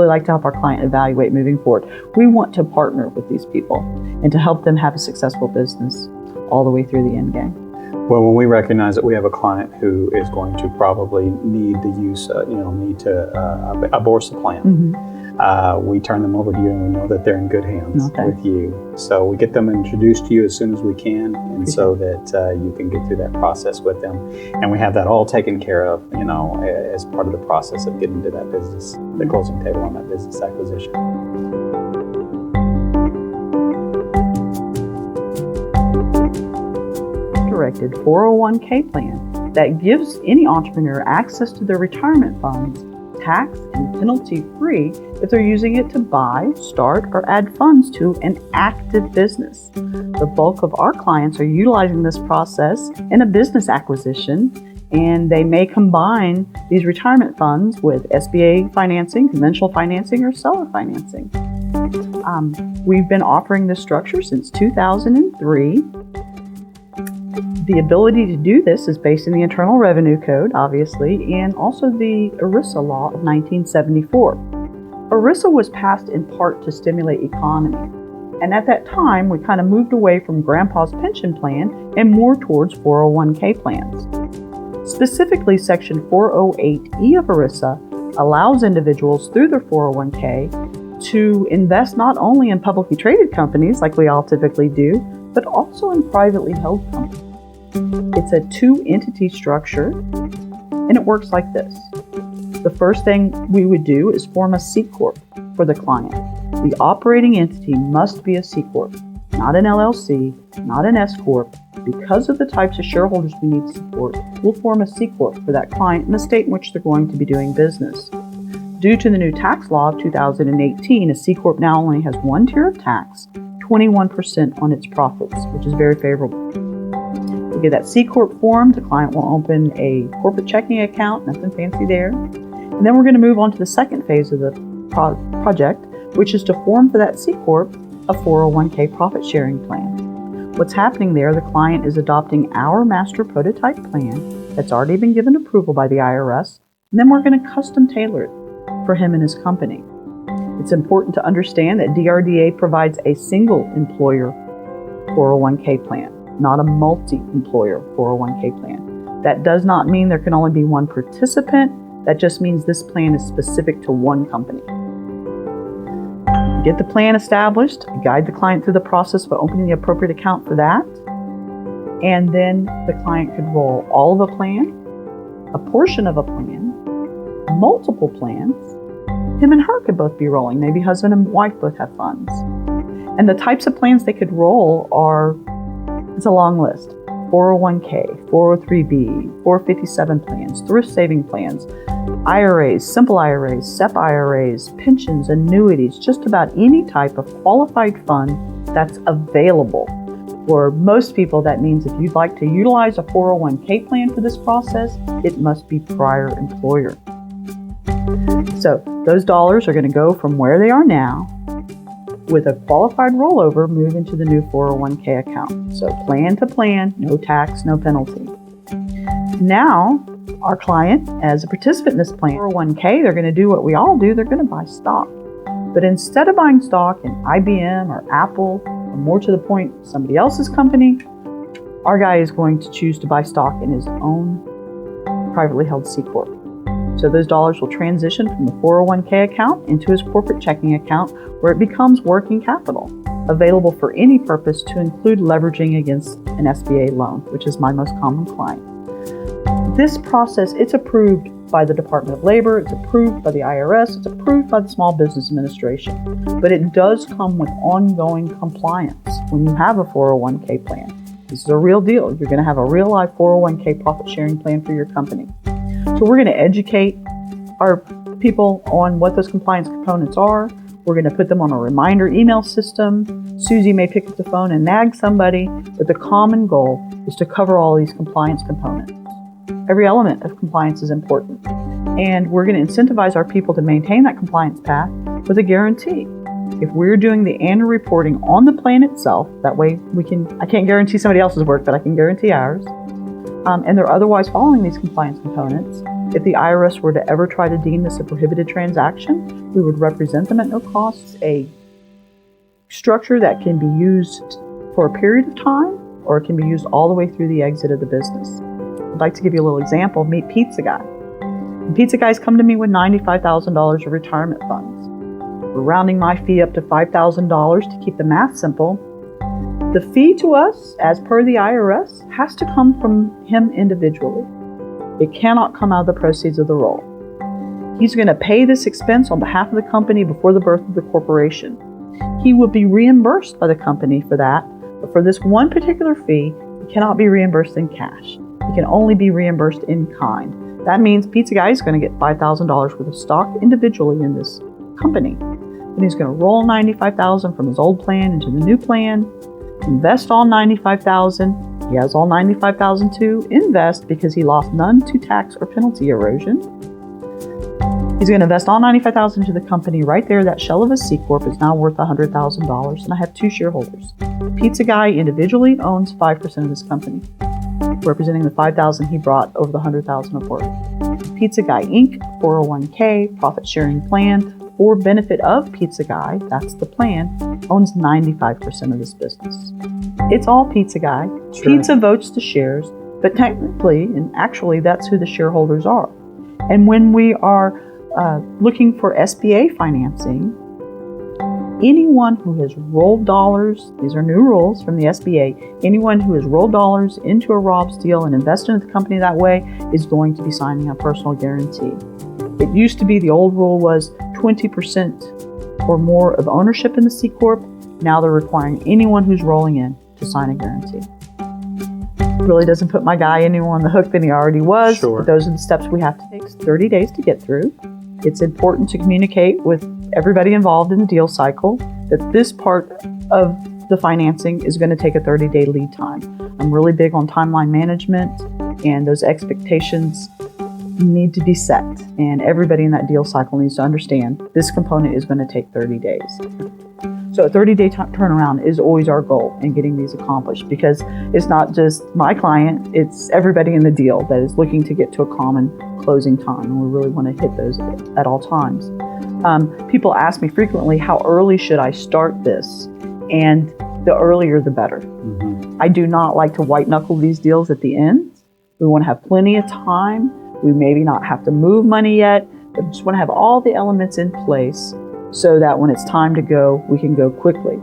really like to help our client evaluate moving forward. We want to partner with these people and to help them have a successful business all the way through the end game. Well, when we recognize that we have a client who is going to probably need to abort the plan, we turn them over to you, and we know that they're in good hands with you. So we get them introduced to you as soon as we can, and so that you can get through that process with them. And we have that all taken care of, as part of the process of getting to that business, the closing table on that business acquisition. Directed 401k plan that gives any entrepreneur access to their retirement funds tax and penalty free if they're using it to buy, start, or add funds to an active business. The bulk of our clients are utilizing this process in a business acquisition, and they may combine these retirement funds with SBA financing, conventional financing, or seller financing. We've been offering this structure since 2003. The ability to do this is based in the Internal Revenue Code, obviously, and also the ERISA law of 1974. ERISA was passed in part to stimulate economy, and at that time, we kind of moved away from Grandpa's pension plan and more towards 401k plans. Specifically, Section 408E of ERISA allows individuals through their 401k to invest not only in publicly traded companies, like we all typically do, but also in privately held companies. It's a two-entity structure, and it works like this. The first thing we would do is form a C Corp for the client. The operating entity must be a C Corp, not an LLC, not an S Corp. Because of the types of shareholders we need to support, we'll form a C Corp for that client in the state in which they're going to be doing business. Due to the new tax law of 2018, a C Corp now only has one tier of tax, 21% on its profits, which is very favorable. We get that C Corp formed, the client will open a corporate checking account, nothing fancy there. And then we're going to move on to the second phase of the project, which is to form for that C Corp a 401k profit sharing plan. What's happening there, the client is adopting our master prototype plan that's already been given approval by the IRS, and then we're going to custom tailor it for him and his company. It's important to understand that DRDA provides a single employer 401k plan, not a multi-employer 401k plan. That does not mean there can only be one participant. That just means this plan is specific to one company. Get the plan established, guide the client through the process of opening the appropriate account for that, and then the client could roll all of a plan, a portion of a plan, multiple plans. Him and her could both be rolling. Maybe husband and wife both have funds. And the types of plans they could roll are, it's a long list. 401k, 403b, 457 plans, thrift saving plans, IRAs, simple IRAs, SEP IRAs, pensions, annuities, just about any type of qualified fund that's available. For most people, that means if you'd like to utilize a 401k plan for this process, it must be prior employer. So those dollars are going to go from where they are now with a qualified rollover, move into the new 401k account. So plan to plan, no tax, no penalty. Now, our client, as a participant in this plan, 401k, they're going to do what we all do, they're going to buy stock. But instead of buying stock in IBM or Apple, or more to the point, somebody else's company, our guy is going to choose to buy stock in his own privately held C Corp. So those dollars will transition from the 401k account into his corporate checking account, where it becomes working capital, available for any purpose to include leveraging against an SBA loan, which is my most common client. This process, it's approved by the Department of Labor, it's approved by the IRS, it's approved by the Small Business Administration, but it does come with ongoing compliance when you have a 401k plan. This is a real deal. You're going to have a real life 401k profit sharing plan for your company. So we're going to educate our people on what those compliance components are. We're going to put them on a reminder email system. Suzy may pick up the phone and nag somebody, but the common goal is to cover all these compliance components. Every element of compliance is important. And we're going to incentivize our people to maintain that compliance path with a guarantee. If we're doing the annual reporting on the plan itself, that way I can't guarantee somebody else's work, but I can guarantee ours. And they're otherwise following these compliance components, If the IRS were to ever try to deem this a prohibited transaction, we would represent them at no cost. A structure that can be used for a period of time, or it can be used all the way through the exit of the business. I'd like to give you a little example. Meet Pizza Guy. The Pizza Guys come to me with $95,000 of retirement funds. We're rounding my fee up to $5,000 to keep the math simple. The fee to us, as per the IRS, has to come from him individually. It cannot come out of the proceeds of the roll. He's going to pay this expense on behalf of the company before the birth of the corporation. He will be reimbursed by the company for that, but for this one particular fee, he cannot be reimbursed in cash. He can only be reimbursed in kind. That means Pizza Guy is going to get $5,000 worth of stock individually in this company. And he's going to roll $95,000 from his old plan into the new plan, invest all $95,000. He has all $95,000 to invest because he lost none to tax or penalty erosion. He's going to invest all $95,000 into the company right there. That shell of a C Corp is now worth $100,000, and I have two shareholders. Pizza Guy individually owns 5% of this company, representing the $5,000 he brought over the $100,000 of work. Pizza Guy Inc., 401k, profit sharing plan for benefit of Pizza Guy, that's the plan, owns 95% of this business. It's all Pizza Guy. Sure. Pizza votes the shares, but technically and actually that's who the shareholders are. And when we are looking for SBA financing, anyone who has rolled dollars, these are new rules from the SBA, anyone who has rolled dollars into a ROBS deal and invested in the company that way is going to be signing a personal guarantee. It used to be the old rule was 20% or more of ownership in the C Corp. Now they're requiring anyone who's rolling in to sign a guarantee. It really doesn't put my guy any more on the hook than he already was. Sure. But those are the steps we have to take. 30 days to get through. It's important to communicate with everybody involved in the deal cycle that this part of the financing is going to take a 30-day lead time. I'm really big on timeline management, and those expectations need to be set. And everybody in that deal cycle needs to understand this component is going to take 30 days. So a 30-day turnaround is always our goal in getting these accomplished, because it's not just my client, it's everybody in the deal that is looking to get to a common closing time, and we really want to hit those at all times. People ask me frequently, how early should I start this? And the earlier the better. Mm-hmm. I do not like to white knuckle these deals at the end. We want to have plenty of time. We maybe not have to move money yet, but just want to have all the elements in place so that when it's time to go, we can go quickly.